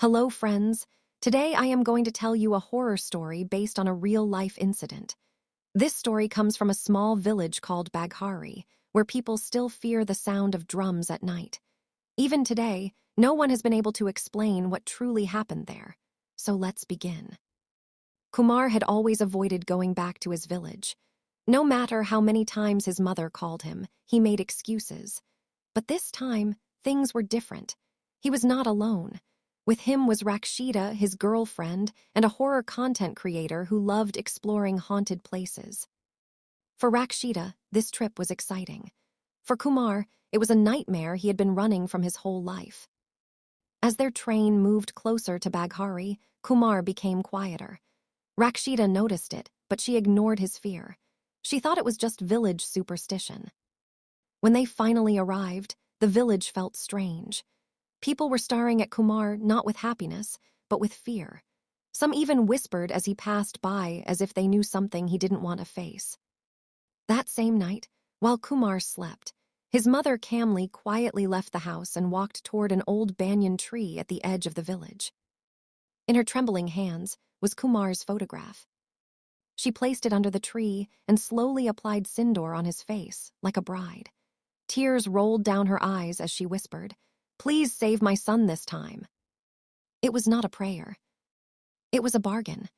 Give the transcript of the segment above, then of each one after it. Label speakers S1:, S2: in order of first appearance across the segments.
S1: Hello, friends. Today I am going to tell you a horror story based on a real-life incident. This story comes from a small village called Baghari, where people still fear the sound of drums at night. Even today, no one has been able to explain what truly happened there. So let's begin. Kumar had always avoided going back to his village. No matter how many times his mother called him, he made excuses. But this time, things were different. He was not alone. With him was Rakshita, his girlfriend, and a horror content creator who loved exploring haunted places. For Rakshita, this trip was exciting. For Kumar, it was a nightmare he had been running from his whole life. As their train moved closer to Baghari, Kumar became quieter. Rakshita noticed it, but she ignored his fear. She thought it was just village superstition. When they finally arrived, the village felt strange. People were staring at Kumar not with happiness, but with fear. Some even whispered as he passed by as if they knew something he didn't want to face. That same night, while Kumar slept, his mother calmly quietly left the house and walked toward an old banyan tree at the edge of the village. In her trembling hands was Kumar's photograph. She placed it under the tree and slowly applied sindoor on his face, like a bride. Tears rolled down her eyes as she whispered, "Please save my son this time." It was not a prayer. It was a bargain.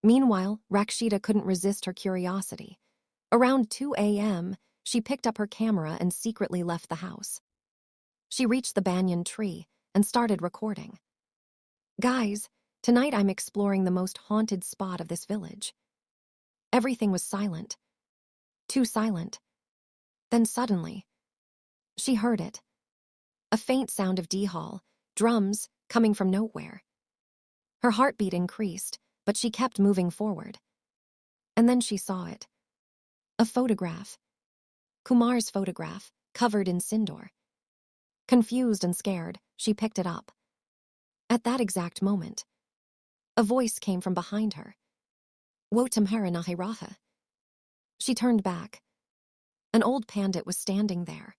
S1: Meanwhile, Rakshita couldn't resist her curiosity. Around 2 a.m., she picked up her camera and secretly left the house. She reached the banyan tree and started recording. "Guys, tonight I'm exploring the most haunted spot of this village." Everything was silent. Too silent. Then suddenly, she heard it. A faint sound of D-Hall, drums, coming from nowhere. Her heartbeat increased, but she kept moving forward. And then she saw it. A photograph. Kumar's photograph, covered in sindoor. Confused and scared, she picked it up. At that exact moment, a voice came from behind her. "Wo tumhara nahi raha." She turned back. An old pandit was standing there.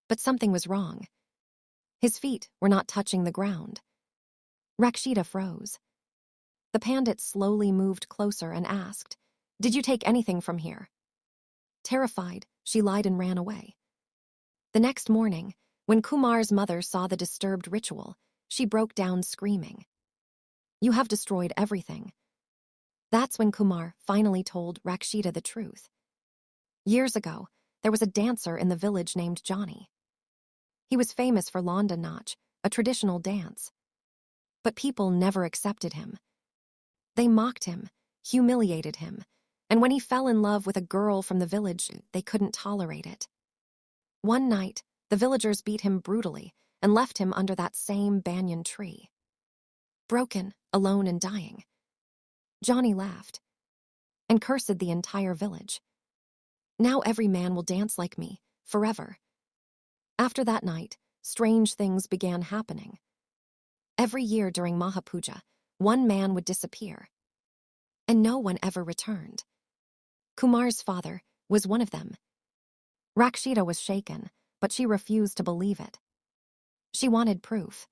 S1: But something was wrong. His feet were not touching the ground. Rakshita froze. The pandit slowly moved closer and asked, "Did you take anything from here?" Terrified, she lied and ran away. The next morning, when Kumar's mother saw the disturbed ritual, she broke down screaming. "You have destroyed everything." That's when Kumar finally told Rakshita the truth. Years ago, there was a dancer in the village named Johnny. He was famous for Londa Nach, a traditional dance. But people never accepted him. They mocked him, humiliated him, and when he fell in love with a girl from the village, they couldn't tolerate it. One night, the villagers beat him brutally and left him under that same banyan tree. Broken, alone, and dying. Johnny laughed and cursed the entire village. "Now every man will dance like me, forever." After that night, strange things began happening. Every year during Mahapuja, one man would disappear, and no one ever returned. Kumar's father was one of them. Rakshita was shaken, but she refused to believe it. She wanted proof.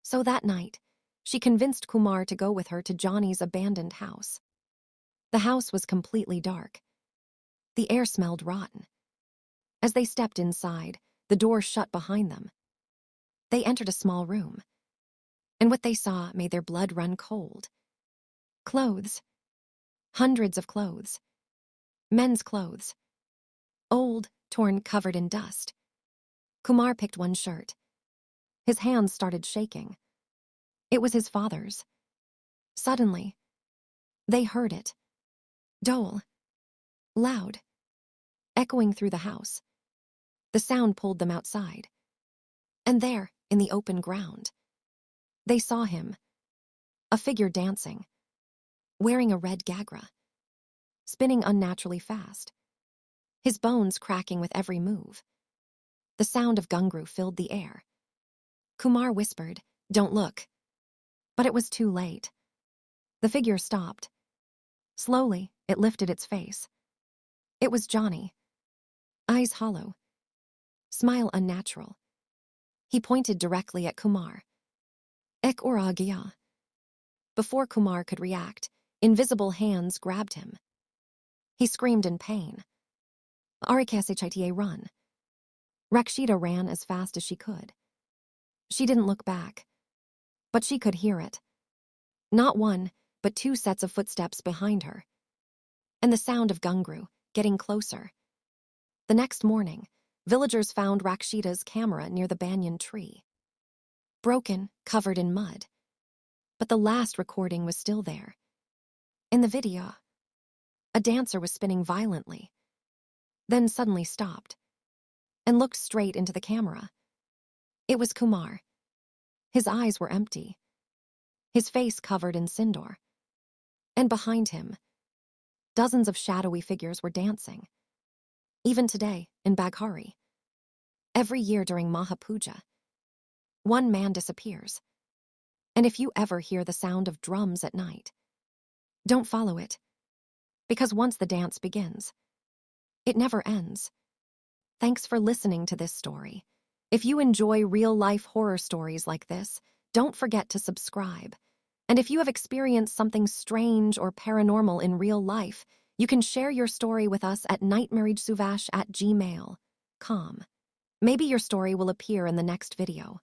S1: So that night, she convinced Kumar to go with her to Johnny's abandoned house. The house was completely dark. The air smelled rotten. As they stepped inside, the door shut behind them. They entered a small room, and what they saw made their blood run cold. Clothes. Hundreds of clothes. Men's clothes. Old, torn, covered in dust. Kumar picked one shirt. His hands started shaking. It was his father's. Suddenly, they heard it. Dole. Loud. Echoing through the house. The sound pulled them outside. And there, in the open ground, they saw him. A figure dancing. Wearing a red gagra. Spinning unnaturally fast. His bones cracking with every move. The sound of gungru filled the air. Kumar whispered, "Don't look." But it was too late. The figure stopped. Slowly, it lifted its face. It was Johnny. Eyes hollow. Smile unnatural. He pointed directly at Kumar. Ek aur aa gaya. Before Kumar could react, invisible hands grabbed him. He screamed in pain. Arikase chaitiye run. Rakshita ran as fast as she could. She didn't look back, but she could hear it. Not one, but two sets of footsteps behind her. And the sound of Gungru getting closer. The next morning, villagers found Rakshita's camera near the banyan tree. Broken, covered in mud. But the last recording was still there. In the video, a dancer was spinning violently, then suddenly stopped, and looked straight into the camera. It was Kumar. His eyes were empty, his face covered in sindoor. And behind him, dozens of shadowy figures were dancing. Even today, in Baghari, every year during Maha Puja, one man disappears. And if you ever hear the sound of drums at night, don't follow it, because once the dance begins, it never ends. Thanks for listening to this story. If you enjoy real-life horror stories like this, don't forget to subscribe. And if you have experienced something strange or paranormal in real life, you can share your story with us at nightmareedgesuvash@gmail.com. Maybe your story will appear in the next video.